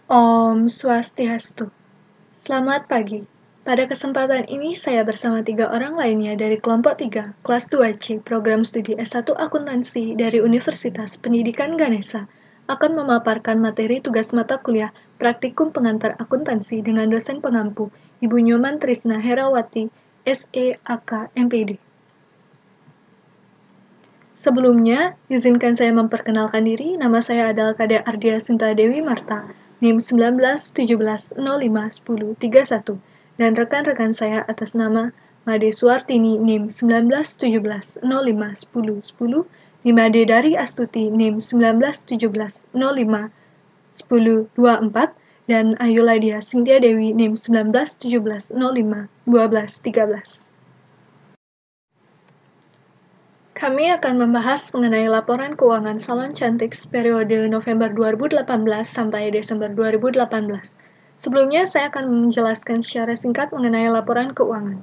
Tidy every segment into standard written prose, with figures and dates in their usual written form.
Om Swastiastu. Selamat pagi. Pada kesempatan ini saya bersama 3 orang lainnya dari kelompok 3, kelas 2C, program studi S1 Akuntansi dari Universitas Pendidikan Ganesha, akan memaparkan materi tugas mata kuliah Praktikum Pengantar Akuntansi dengan dosen pengampu, Ibu Nyoman Trisna Herawati, SEAK MPD. Sebelumnya, izinkan saya memperkenalkan diri. Nama saya adalah Kade Ardia Sinta Dewi Marta, NIM 1917051031, dan rekan-rekan saya atas nama Made Suartini NIM 1917051010, Made Dari Astuti NIM 1917051024, dan Ayuladia Sintia Dewi NIM 1917051213. Kami akan membahas mengenai laporan keuangan salon cantik periode November 2018 sampai Desember 2018. Sebelumnya, saya akan menjelaskan secara singkat mengenai laporan keuangan.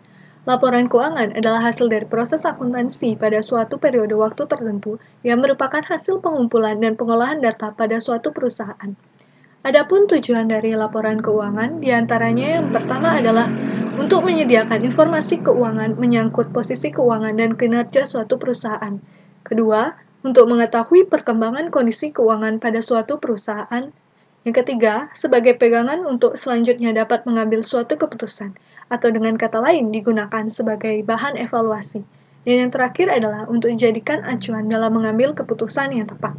Laporan keuangan adalah hasil dari proses akuntansi pada suatu periode waktu tertentu yang merupakan hasil pengumpulan dan pengolahan data pada suatu perusahaan. Adapun tujuan dari laporan keuangan, diantaranya yang pertama adalah untuk menyediakan informasi keuangan menyangkut posisi keuangan dan kinerja suatu perusahaan. Kedua, untuk mengetahui perkembangan kondisi keuangan pada suatu perusahaan. Yang ketiga, sebagai pegangan untuk selanjutnya dapat mengambil suatu keputusan, atau dengan kata lain digunakan sebagai bahan evaluasi. Dan yang terakhir adalah untuk dijadikan acuan dalam mengambil keputusan yang tepat.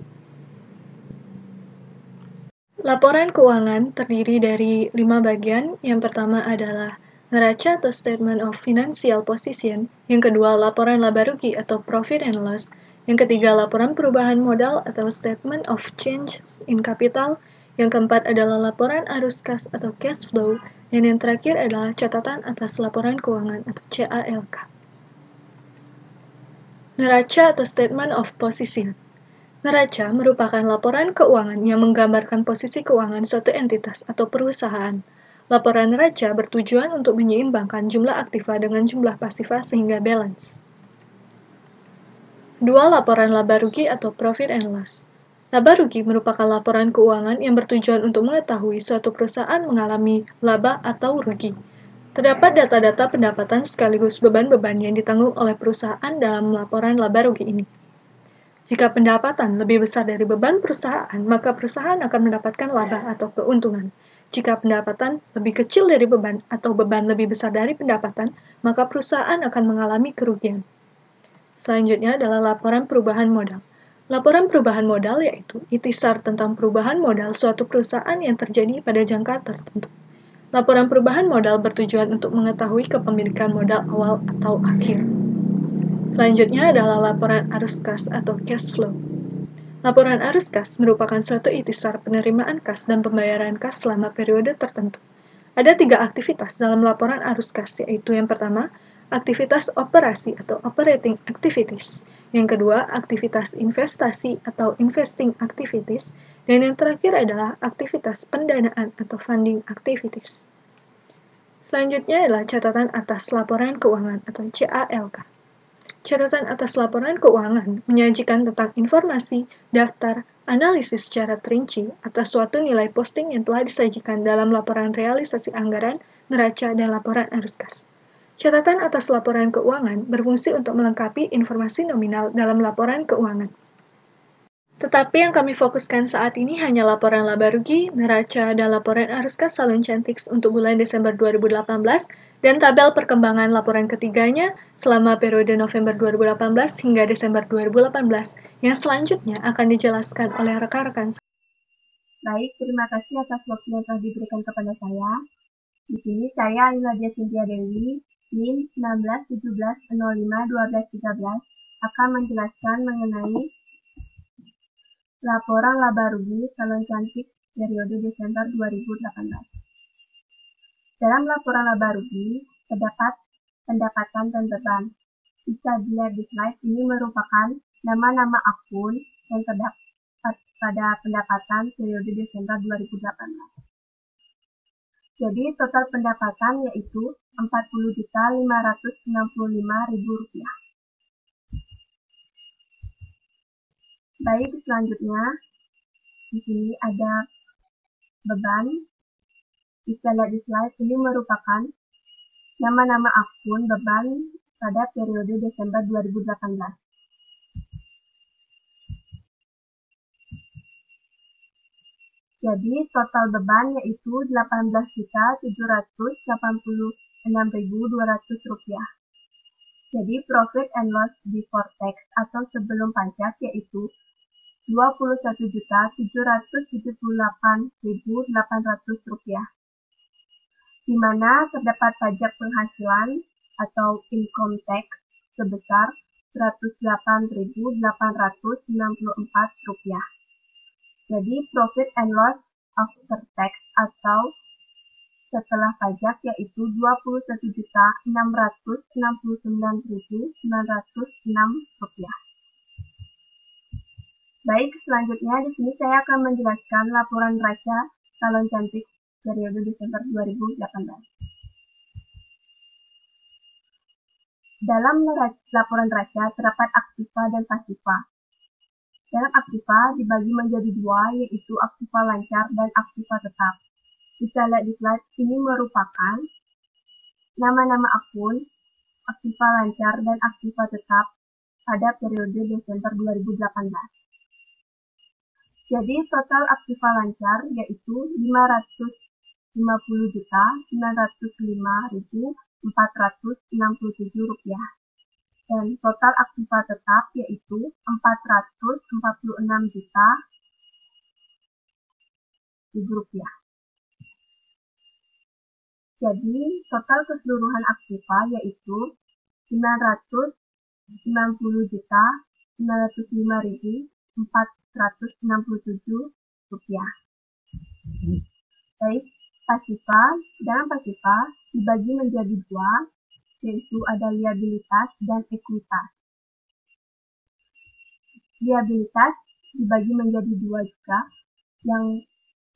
Laporan keuangan terdiri dari 5 bagian. Yang pertama adalah neraca atau Statement of Financial Position. Yang kedua, laporan laba rugi atau Profit and Loss. Yang ketiga, laporan perubahan modal atau Statement of Change in Capital. Yang keempat adalah laporan arus kas atau cash flow. Dan yang terakhir adalah catatan atas laporan keuangan atau CALK. Neraca atau Statement of Position. Neraca merupakan laporan keuangan yang menggambarkan posisi keuangan suatu entitas atau perusahaan. Laporan neraca bertujuan untuk menyeimbangkan jumlah aktiva dengan jumlah pasifa sehingga balance. Dua, laporan laba rugi atau profit and loss. Laba rugi merupakan laporan keuangan yang bertujuan untuk mengetahui suatu perusahaan mengalami laba atau rugi. Terdapat data-data pendapatan sekaligus beban-beban yang ditanggung oleh perusahaan dalam laporan laba rugi ini. Jika pendapatan lebih besar dari beban perusahaan, maka perusahaan akan mendapatkan laba atau keuntungan. Jika pendapatan lebih kecil dari beban atau beban lebih besar dari pendapatan, maka perusahaan akan mengalami kerugian. Selanjutnya adalah laporan perubahan modal. Laporan perubahan modal yaitu ikhtisar tentang perubahan modal suatu perusahaan yang terjadi pada jangka tertentu. Laporan perubahan modal bertujuan untuk mengetahui kepemilikan modal awal atau akhir. Selanjutnya adalah laporan arus kas atau cash flow. Laporan arus kas merupakan suatu ikhtisar penerimaan kas dan pembayaran kas selama periode tertentu. Ada 3 aktivitas dalam laporan arus kas, yaitu yang pertama, aktivitas operasi atau operating activities. Yang kedua, aktivitas investasi atau investing activities. Dan yang terakhir adalah aktivitas pendanaan atau funding activities. Selanjutnya adalah catatan atas laporan keuangan atau CALK. Catatan atas laporan keuangan menyajikan tentang informasi, daftar, analisis secara terinci atas suatu nilai posting yang telah disajikan dalam laporan realisasi anggaran, neraca, dan laporan arus kas. Catatan atas laporan keuangan berfungsi untuk melengkapi informasi nominal dalam laporan keuangan. Tetapi yang kami fokuskan saat ini hanya laporan laba rugi, neraca, dan laporan arus kas salon cantik untuk bulan Desember 2018 dan tabel perkembangan laporan ketiganya selama periode November 2018 hingga Desember 2018 yang selanjutnya akan dijelaskan oleh rekan-rekan. Baik, terima kasih atas waktu yang telah diberikan kepada saya. Di sini saya Ayuladia Sintia Dewi, NIM 1917051213 akan menjelaskan mengenai laporan laba rugi salon cantik periode Desember 2018. Dalam laporan laba rugi, terdapat pendapatan dan beban. Bisa dilihat di slide ini merupakan nama-nama akun yang terdapat pada pendapatan periode Desember 2018. Jadi total pendapatan yaitu Rp40.565.000. Baik, selanjutnya di sini ada beban, bisa lihat di slide, ini merupakan nama-nama akun beban pada periode Desember 2018. Jadi total beban yaitu Rp18.786.200. Jadi profit and loss before tax atau sebelum pajak yaitu Rp21.778.800, di mana terdapat pajak penghasilan atau income tax sebesar Rp108.894. Jadi profit and loss after tax atau setelah pajak yaitu Rp21.669.906. Baik, selanjutnya di sini saya akan menjelaskan laporan neraca calon cantik periode Desember 2018. Dalam laporan neraca terdapat aktiva dan pasiva. Dalam aktiva dibagi menjadi dua, yaitu aktiva lancar dan aktiva tetap. Bisa lihat di slide, ini merupakan nama-nama akun aktiva lancar dan aktiva tetap pada periode Desember 2018. Jadi total aktiva lancar yaitu Rp550.905.467 dan total aktiva tetap yaitu Rp446.000. Jadi total keseluruhan aktiva yaitu Rp995.905.467. Baik, pasiva. Dalam pasiva dibagi menjadi dua, yaitu ada liabilitas dan ekuitas. Liabilitas dibagi menjadi dua juga.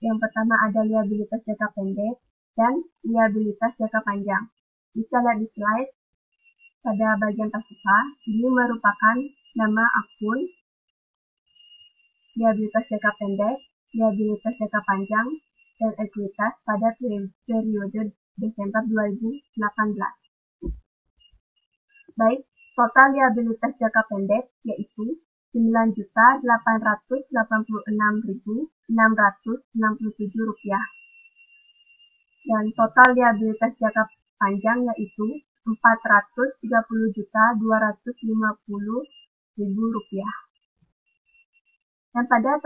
Yang pertama ada liabilitas jangka pendek dan liabilitas jangka panjang. Bisa lihat di slide pada bagian pasiva, ini merupakan nama akun liabilitas jangka pendek, liabilitas jangka panjang, dan ekuitas pada periode Desember 2018. Baik, total liabilitas jangka pendek yaitu Rp9.886.667 dan total liabilitas jangka panjang yaitu Rp430.250.000. Dan pada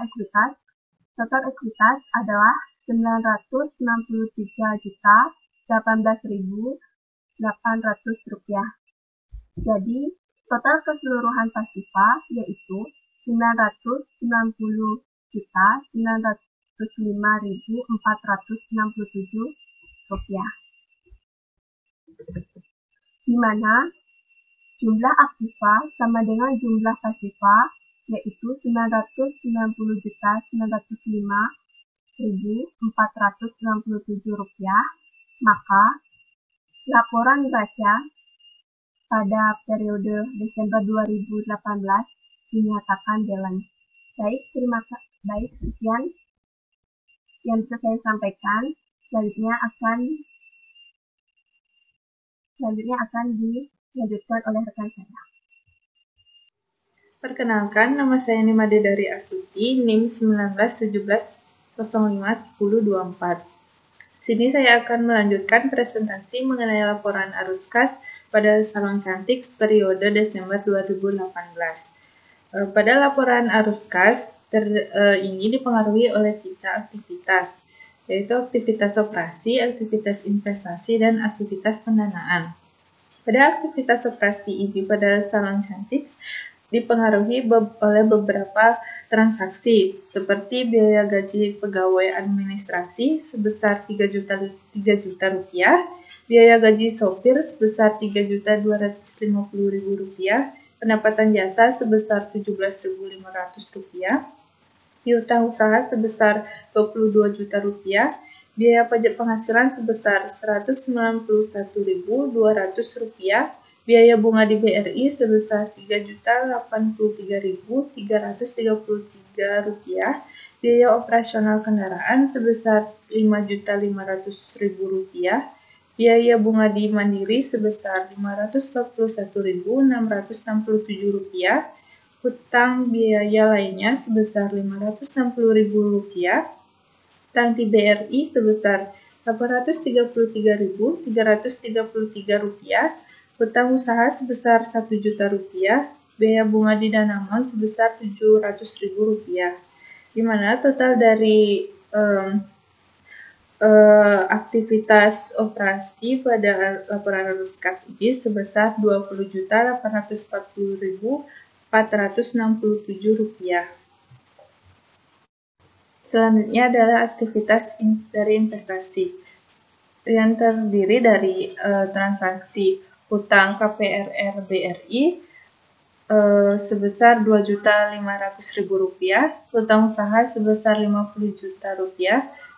ekuitas, total ekuitas adalah Rp993.018.800. Jadi, total keseluruhan pasiva yaitu Rp999.467, di mana jumlah aktiva sama dengan jumlah pasiva yaitu Rp999.467. Maka laporan neraca pada periode Desember 2018 dinyatakan balance. Baik, sekian yang bisa saya sampaikan. Selanjutnya akan dilanjutkan oleh rekan saya. Perkenalkan, nama saya Nimade dari Asuti, NIM 1917051024. Sini saya akan melanjutkan presentasi mengenai laporan arus kas pada Salon Cantik periode Desember 2018. Pada laporan arus kas ini dipengaruhi oleh 3 aktivitas, yaitu aktivitas operasi, aktivitas investasi, dan aktivitas pendanaan. Pada aktivitas operasi ini pada Salon Cantik dipengaruhi oleh beberapa transaksi, seperti biaya gaji pegawai administrasi sebesar Rp3 juta, biaya gaji sopir sebesar Rp3.250.000, pendapatan jasa sebesar Rp17.500, piutang usaha sebesar Rp22 juta, biaya pajak penghasilan sebesar Rp191.200, biaya bunga di BRI sebesar Rp3.083.333, biaya operasional kendaraan sebesar Rp5.500.000, biaya bunga di Mandiri sebesar Rp541.667, hutang biaya lainnya sebesar Rp560.000, hutang di BRI sebesar Rp833.333, hutang usaha sebesar Rp1 juta, biaya bunga di Danamon sebesar Rp700.000, di mana total dari aktivitas operasi pada laporan arus kas ini sebesar Rp20.840.467. Selanjutnya adalah aktivitas dari investasi yang terdiri dari transaksi hutang KPRR BRI sebesar Rp2.500.000, hutang usaha sebesar Rp50 juta,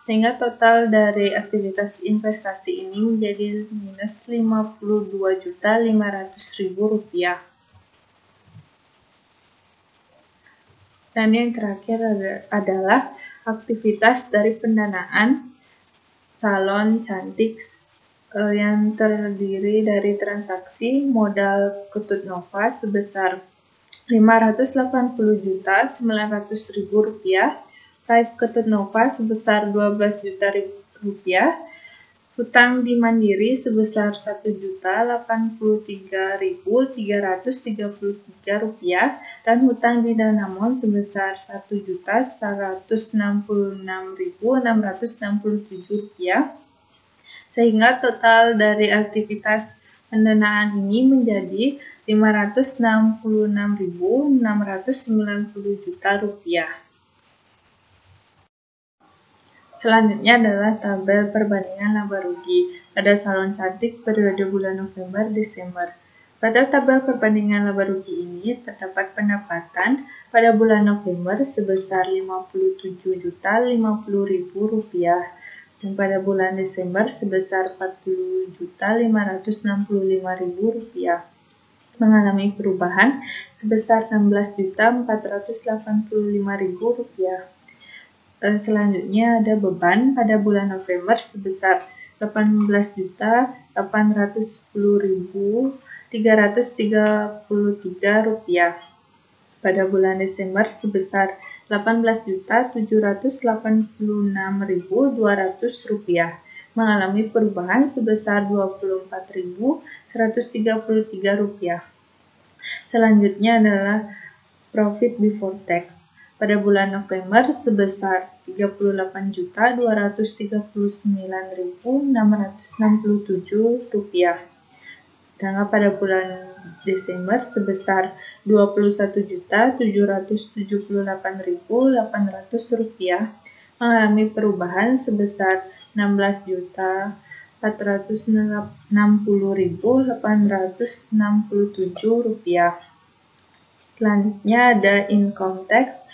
sehingga total dari aktivitas investasi ini menjadi minus Rp52.500.000. Dan yang terakhir adalah aktivitas dari pendanaan salon cantik yang terdiri dari transaksi modal Ketut Nova sebesar Rp580.900.000, Live Ketut Nova sebesar Rp12 juta, hutang di Mandiri sebesar Rp1.083.333, dan hutang di Danamon sebesar Rp1.166.667, sehingga total dari aktivitas pendanaan ini menjadi Rp566.690 juta. Selanjutnya adalah tabel perbandingan laba rugi pada salon cantik periode bulan November-Desember. Pada tabel perbandingan laba rugi ini terdapat pendapatan pada bulan November sebesar Rp57.050.000 dan pada bulan Desember sebesar Rp40.565.000, mengalami perubahan sebesar Rp16.485.000. Selanjutnya ada beban pada bulan November sebesar Rp18.810.333, pada bulan Desember sebesar Rp18.786.200, mengalami perubahan sebesar Rp24.133. Selanjutnya adalah profit before tax. Pada bulan November sebesar Rp38.239.667, sedangkan pada bulan Desember sebesar Rp21.778.800, mengalami perubahan sebesar Rp16.460.867. Selanjutnya ada income tax.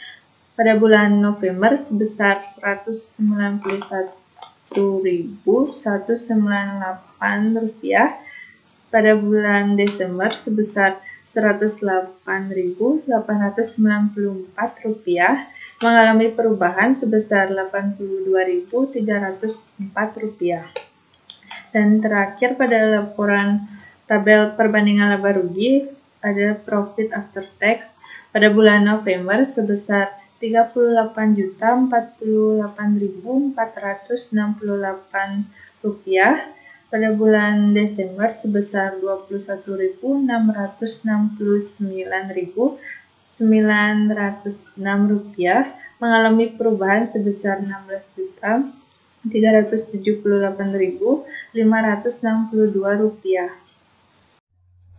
Pada bulan November sebesar Rp191.198, pada bulan Desember sebesar Rp108.894, mengalami perubahan sebesar Rp82.304. Dan terakhir pada laporan tabel perbandingan laba rugi ada profit after tax pada bulan November sebesar Rp38.468.468, pada bulan Desember sebesar Rp21.669.906, mengalami perubahan sebesar Rp16.378.562.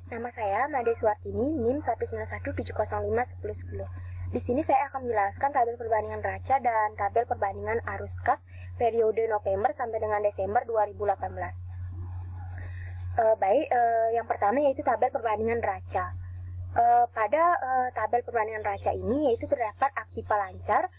Nama saya Made Suwartini, NIM 19170511010. Di sini saya akan menjelaskan tabel perbandingan neraca dan tabel perbandingan arus kas periode November sampai dengan Desember 2018. Yang pertama yaitu tabel perbandingan neraca. Pada tabel perbandingan neraca ini yaitu terdapat aktiva lancar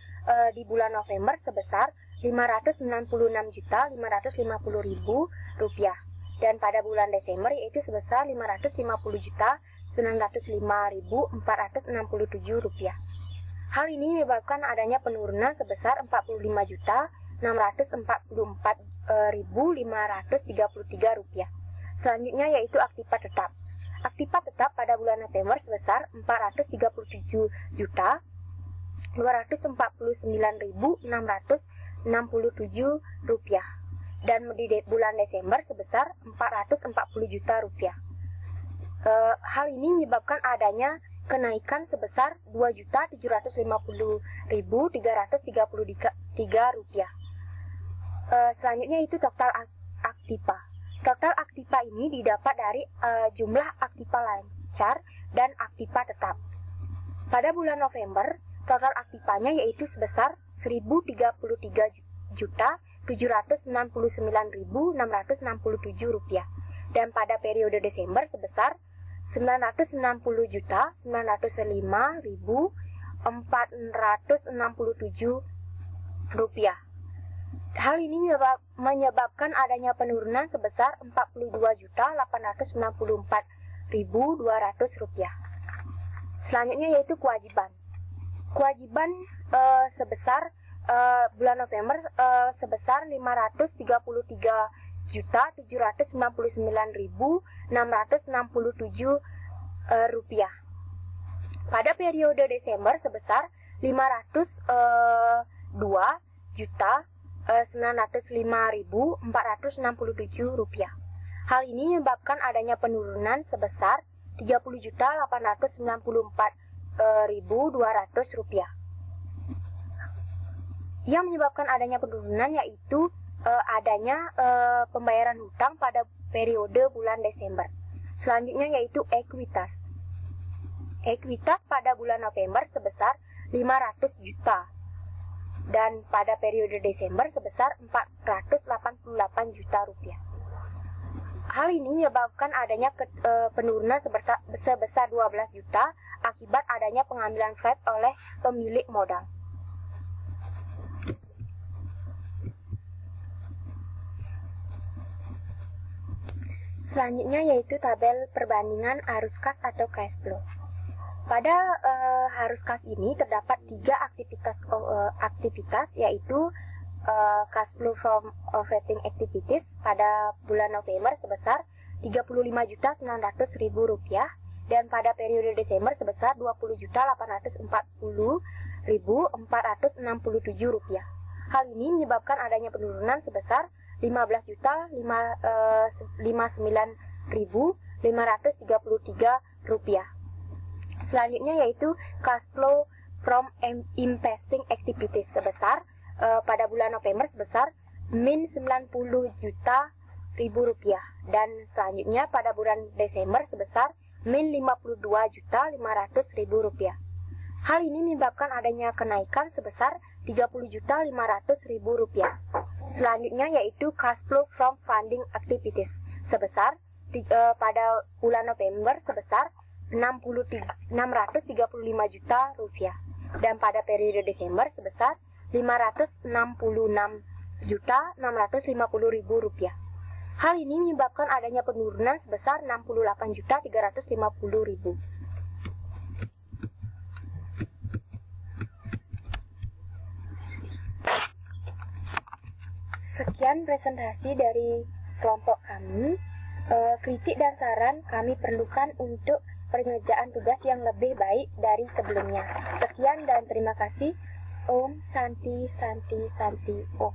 di bulan November sebesar Rp596.550.000 dan pada bulan Desember yaitu sebesar Rp550.905.467. Hal ini menyebabkan adanya penurunan sebesar 45.944.533 rupiah. Selanjutnya yaitu aktiva tetap. Aktiva tetap pada bulan November sebesar 437.249.667 rupiah dan di bulan Desember sebesar 440 juta rupiah. Hal ini menyebabkan adanya kenaikan sebesar 2.750.333 rupiah. Selanjutnya itu total aktiva. Total aktiva ini didapat dari jumlah aktiva lancar dan aktiva tetap. Pada bulan November, total aktivanya yaitu sebesar 1.033.799.667 rupiah. Dan pada periode Desember sebesar 990.905.467 rupiah. Hal ini menyebabkan adanya penurunan sebesar 42.894.200 rupiah. Selanjutnya yaitu kewajiban. Kewajiban sebesar bulan November sebesar 533.799.667 rupiah. Pada periode Desember sebesar 502.905.467 rupiah. Hal ini menyebabkan adanya penurunan sebesar 30.894.200 rupiah. Yang menyebabkan adanya penurunan yaitu adanya pembayaran hutang pada periode bulan Desember. Selanjutnya yaitu ekuitas. Ekuitas pada bulan November sebesar 500 juta dan pada periode Desember sebesar 488 juta rupiah. Hal ini menyebabkan adanya penurunan sebesar 12 juta akibat adanya pengambilan vape oleh pemilik modal. Selanjutnya yaitu tabel perbandingan arus kas atau cash flow. Pada arus kas ini terdapat 3 aktivitas yaitu cash flow from operating activities pada bulan November sebesar 35.900.000 rupiah dan pada periode Desember sebesar 20.840.467 rupiah. Hal ini menyebabkan adanya penurunan sebesar 15.059.533 rupiah. Selanjutnya yaitu cash flow from investing activities sebesar pada bulan November sebesar min 90 juta rupiah dan selanjutnya pada bulan Desember sebesar min 52.500.000 rupiah. Hal ini menyebabkan adanya kenaikan sebesar 30.500.000 rupiah. Selanjutnya yaitu cash flow from funding activities sebesar pada bulan November sebesar 635 juta rupiah dan pada periode Desember sebesar 566.650.000 rupiah. Hal ini menyebabkan adanya penurunan sebesar 68.350.000. Sekian presentasi dari kelompok kami. Kritik dan saran kami perlukan untuk pengerjaan tugas yang lebih baik dari sebelumnya. Sekian dan terima kasih. Om Santi Santi Santi Om.